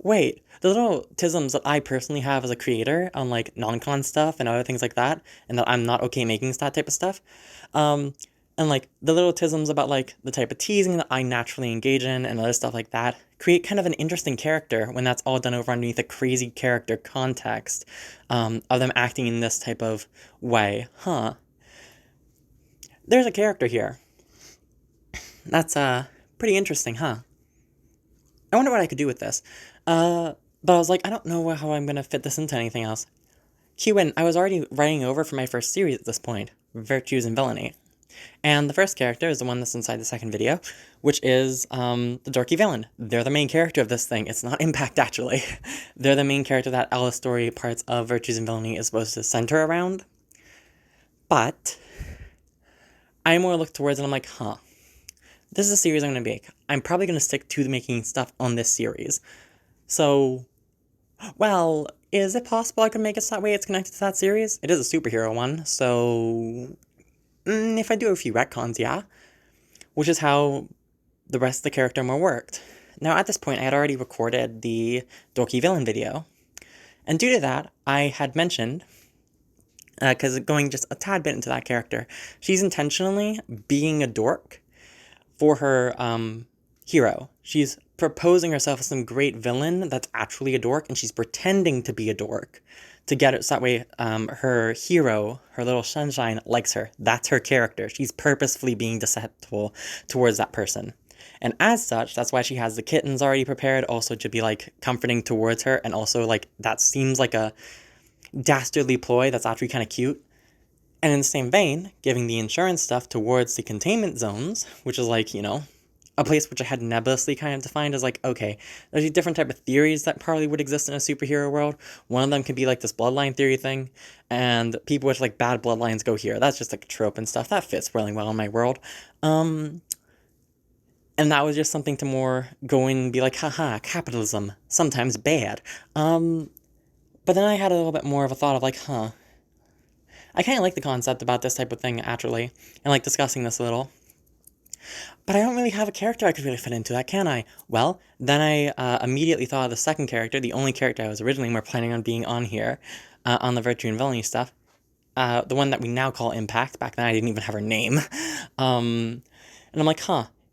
wait, the little tisms that I personally have as a creator on, like, non-con stuff and other things like that, and that I'm not okay making that type of stuff, and, like, the little tisms about, like, the type of teasing that I naturally engage in and other stuff like that create kind of an interesting character when that's all done over underneath a crazy character context, of them acting in this type of way. Huh. There's a character here. That's, pretty interesting, huh? I wonder what I could do with this. But I was like, I don't know how I'm gonna fit this into anything else. Q&, I was already writing over for my first series at this point, Virtues and Villainy. And the first character is the one that's inside the second video, which is, the dorky villain. They're the main character of this thing. It's not Impact, actually. They're the main character that all the story parts of Virtues and Villainy is supposed to center around. But I more look towards it and I'm like, huh. This is a series I'm going to make. I'm probably going to stick to making stuff on this series. So, well, is it possible I could make it so that way it's connected to that series? It is a superhero one, so if I do a few retcons, yeah. Which is how the rest of the character more worked. Now, at this point, I had already recorded the dorky villain video. And due to that, I had mentioned, because going just a tad bit into that character, she's intentionally being a dork for her hero. She's proposing herself as some great villain that's actually a dork, and she's pretending to be a dork to get it so that way her hero, her little sunshine, likes her. That's her character. She's purposefully being deceitful towards that person. And as such, that's why she has the kittens already prepared, also to be, like, comforting towards her, and also, like, that seems like a dastardly ploy that's actually kind of cute. And in the same vein, giving the insurance stuff towards the containment zones, which is like, you know, a place which I had nebulously kind of defined as like, okay, there's a different type of theories that probably would exist in a superhero world. One of them could be like this bloodline theory thing, and people with like bad bloodlines go here. That's just like a trope and stuff. That fits really well in my world. And that was just something to more go in and be like, haha, capitalism, sometimes bad. But then I had a little bit more of a thought of like, I kind of like the concept about this type of thing, actually, and like discussing this a little. But I don't really have a character I could really fit into that, can I? Well, then I immediately thought of the second character, the only character I was originally more planning on being on here, on the virtue and villainy stuff. The one that we now call Impact. Back then I didn't even have her name. And I'm like,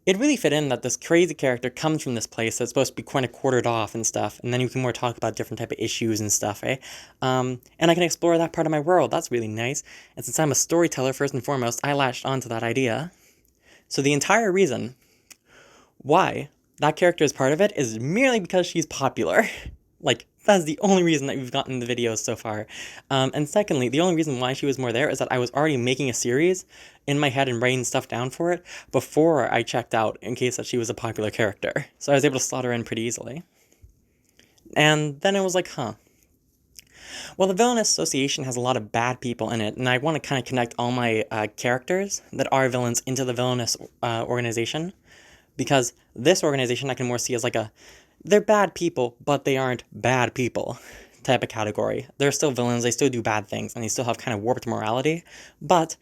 it really fit in that this crazy character comes from this place that's supposed to be kind of quartered off and stuff, and then you can more talk about different type of issues and stuff, eh? And I can explore that part of my world. That's really nice. And since I'm a storyteller first and foremost, I latched onto that idea. So the entire reason why that character is part of it is merely because she's popular. Like, that's the only reason that we've gotten the videos so far. And secondly, the only reason why she was more there is that I was already making a series in my head and writing stuff down for it before I checked out in case that she was a popular character. So I was able to slot her in pretty easily. And then it was like, well, the Villainous Association has a lot of bad people in it, and I want to kind of connect all my characters that are villains into the Villainous organization, because this organization I can more see as like they're bad people, but they aren't bad people type of category. They're still villains, they still do bad things, and they still have kind of warped morality, but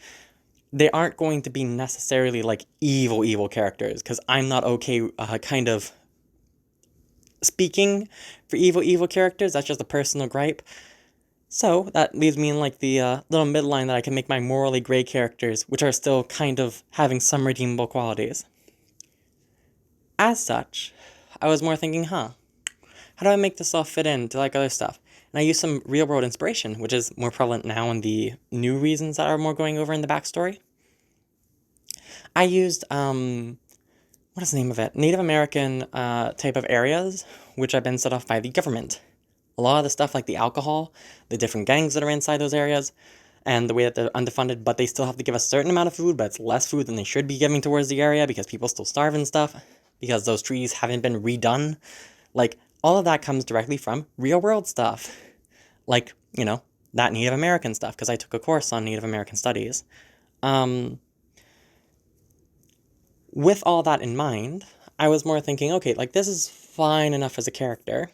they aren't going to be necessarily like evil characters, because I'm not okay kind of speaking for evil characters. That's just a personal gripe. So that leaves me in like the little midline that I can make my morally gray characters, which are still kind of having some redeemable qualities. As such, I was more thinking, how do I make this all fit into like other stuff? And I used some real world inspiration, which is more prevalent now in the new reasons that are more going over in the backstory. I used, what is the name of it? Native American type of areas, which have been set off by the government. A lot of the stuff like the alcohol, the different gangs that are inside those areas, and the way that they're underfunded, but they still have to give a certain amount of food, but it's less food than they should be giving towards the area because people still starve and stuff, because those trees haven't been redone. Like, all of that comes directly from real world stuff. Like, you know, that Native American stuff, because I took a course on Native American studies. With all that in mind, I was more thinking, okay, like, this is fine enough as a character.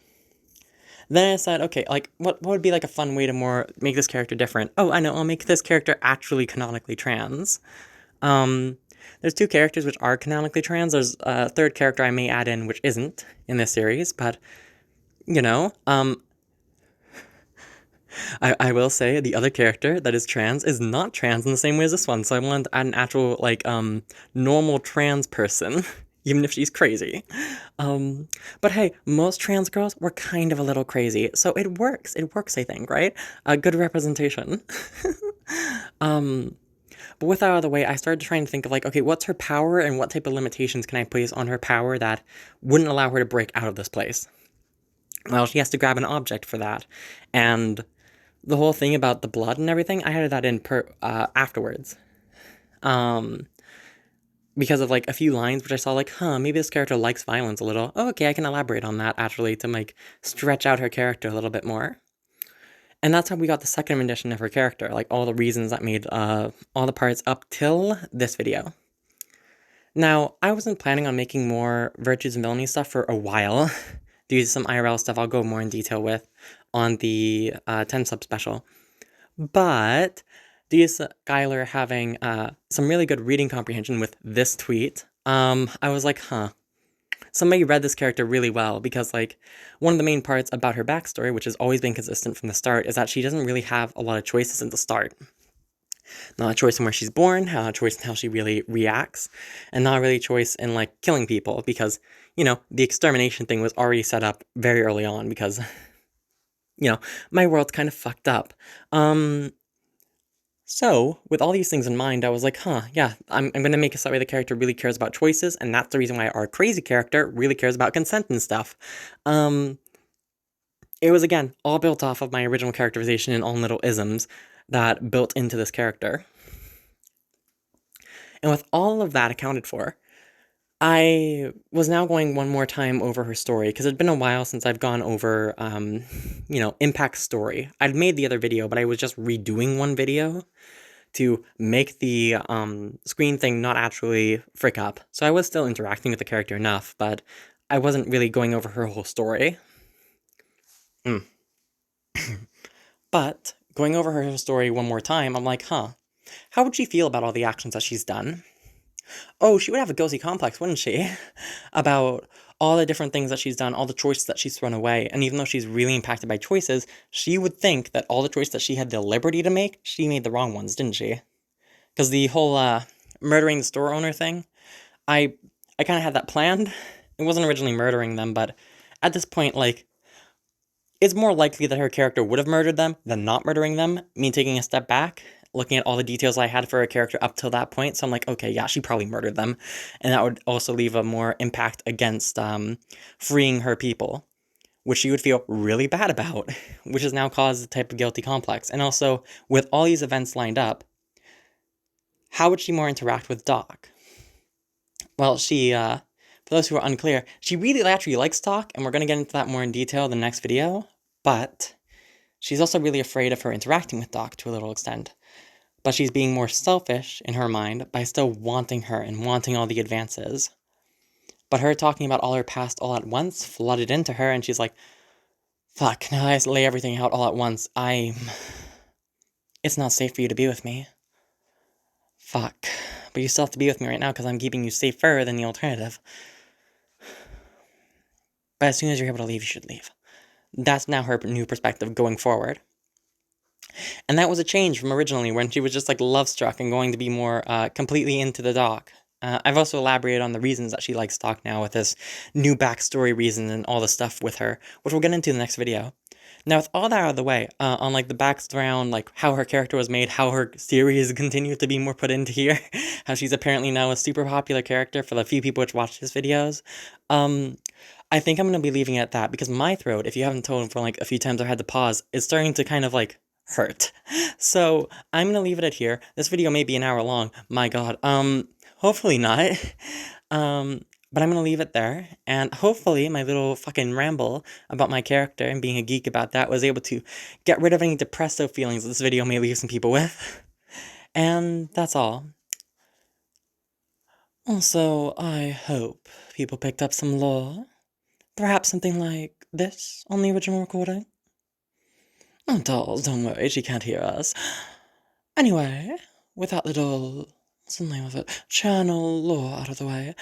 Then I said, okay, like, what would be, like, a fun way to more make this character different? Oh, I know, I'll make this character actually canonically trans. There's two characters which are canonically trans. There's a third character I may add in which isn't in this series, but, you know, I will say the other character that is trans is not trans in the same way as this one, so I wanted to add an actual, like, normal trans person. Even if she's crazy. But hey, most trans girls were kind of a little crazy, so it works. It works, I think, right? A good representation. But with that out of the way, I started trying to think of like, okay, what's her power and what type of limitations can I place on her power that wouldn't allow her to break out of this place? Well, she has to grab an object for that. And the whole thing about the blood and everything, I added that in afterwards. Because of, like, a few lines which I saw, like, maybe this character likes violence a little. Oh, okay, I can elaborate on that, actually, to, like, stretch out her character a little bit more. And that's how we got the second rendition of her character, like, all the reasons that made all the parts up till this video. Now, I wasn't planning on making more Virtues and Villainy stuff for a while, due to some IRL stuff I'll go more in detail with on the 10 sub special. But due to Skylar having some really good reading comprehension with this tweet, I was like, somebody read this character really well, because, like, one of the main parts about her backstory, which has always been consistent from the start, is that she doesn't really have a lot of choices in the start. Not a choice in where she's born, not a choice in how she really reacts, and not really a choice in, like, killing people, because, you know, the extermination thing was already set up very early on, because, you know, my world's kind of fucked up. So, with all these things in mind, I was like, yeah, I'm gonna make it so that way the character really cares about choices, and that's the reason why our crazy character really cares about consent and stuff. it was, again, all built off of my original characterization and all little isms that built into this character. And with all of that accounted for, I was now going one more time over her story, because it had been a while since I've gone over, Impact's story. I'd made the other video, but I was just redoing one video to make the screen thing not actually frick up. So I was still interacting with the character enough, but I wasn't really going over her whole story. But going over her story one more time, I'm like, how would she feel about all the actions that she's done? Oh, she would have a ghosty complex, wouldn't she? About all the different things that she's done, all the choices that she's thrown away, and even though she's really impacted by choices, she would think that all the choices that she had the liberty to make, she made the wrong ones, didn't she? Because the whole, murdering the store owner thing, I kind of had that planned. It wasn't originally murdering them, but at this point, like, it's more likely that her character would have murdered them than not murdering them, me taking a step back, looking at all the details I had for her character up till that point, so I'm like, okay, yeah, she probably murdered them, and that would also leave a more impact against, freeing her people, which she would feel really bad about, which has now caused the type of guilty complex. And also, with all these events lined up, how would she more interact with Doc? Well, she, for those who are unclear, she really actually likes Doc, and we're going to get into that more in detail in the next video, but she's also really afraid of her interacting with Doc to a little extent. But she's being more selfish in her mind by still wanting her and wanting all the advances. But her talking about all her past all at once flooded into her, and she's like, fuck, now I lay everything out all at once. It's not safe for you to be with me. Fuck. But you still have to be with me right now because I'm keeping you safer than the alternative. But as soon as you're able to leave, you should leave. That's now her new perspective going forward. And that was a change from originally when she was just like love-struck and going to be more completely into the Doc. I've also elaborated on the reasons that she likes Doc now with this new backstory reason and all the stuff with her, which we'll get into in the next video. Now, with all that out of the way, on like the background, like how her character was made, how her series continued to be more put into here, how she's apparently now a super popular character for the few people which watch his videos, I think I'm going to be leaving it at that because my throat, if you haven't told for like a few times I've had to pause, is starting to kind of like hurt. So I'm going to leave it at here. This video may be an hour long. My God. Hopefully not. But I'm going to leave it there, and hopefully my little fucking ramble about my character and being a geek about that was able to get rid of any depresso feelings this video may leave some people with. And that's all. Also, I hope people picked up some lore. Perhaps something like this on the original recording. Oh, dolls, don't worry, she can't hear us. Anyway, with that little, what's the name of it, channel lore out of the way,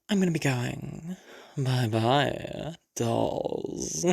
I'm gonna be going. Bye-bye, dolls.